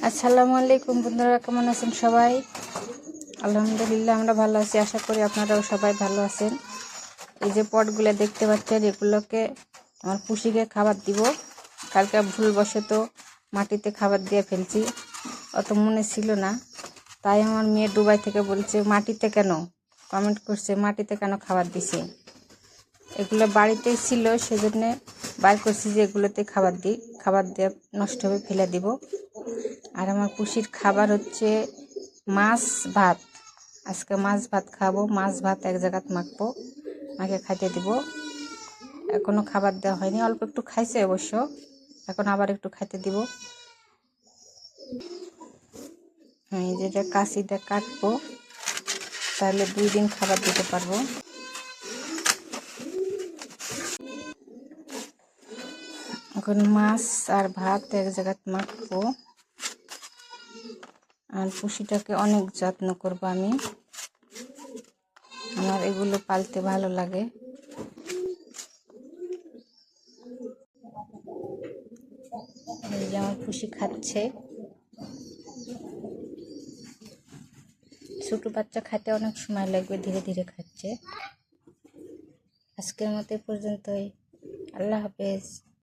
আসসালামু আলাইকুম বন্ধুরা, কেমন আছেন সবাই? আলহামদুলিল্লাহ আমরা ভালো আছি। আশা করি আপনারাও সবাই ভালো আছেন। এই যে পটগুলো দেখতে পাচ্ছেন, এগুলোকে আমার পুষিকে খাবার দিব। কালকে ভুলবশত মাটিতে খাবার দিয়ে ফেলছি, অত মনে ছিল না। তাই আমার মেয়ে দুবাই থেকে বলছে মাটিতে কেন, কমেন্ট করছে মাটিতে কেন খাবার দিছে। এগুলো বাড়িতেই ছিল, সেজন্য বার করছি যে এগুলোতে খাবার দিই, খাবার দিয়ে নষ্ট হবে ফেলে দিব। আর আমার পুষির খাবার হচ্ছে মাছ ভাত। আজকে মাছ ভাত খাবো, মাছ ভাত এক জায়গাত মাখবো, মাকে খাইতে দিব। এখনও খাবার দেওয়া হয়নি, অল্প একটু খাইছে অবশ্য, এখন আবার একটু খাইতে দিব। হ্যাঁ, যেটা কাশি দিয়ে কাটবো, তাহলে 2 দিন খাবার দিতে পারবো। এখন মাছ আর ভাত এক জায়গাত মাখবো। আর পুষিটাকে অনেক যত্ন করবো আমি, আমার এগুলো পালতে ভালো লাগে। এই যে আমার পুষি খাচ্ছে, ছোট বাচ্চা খাইতে অনেক সময় লাগবে, ধীরে ধীরে খাচ্ছে। আজকের মতো পর্যন্তই, আল্লাহ হাফেজ।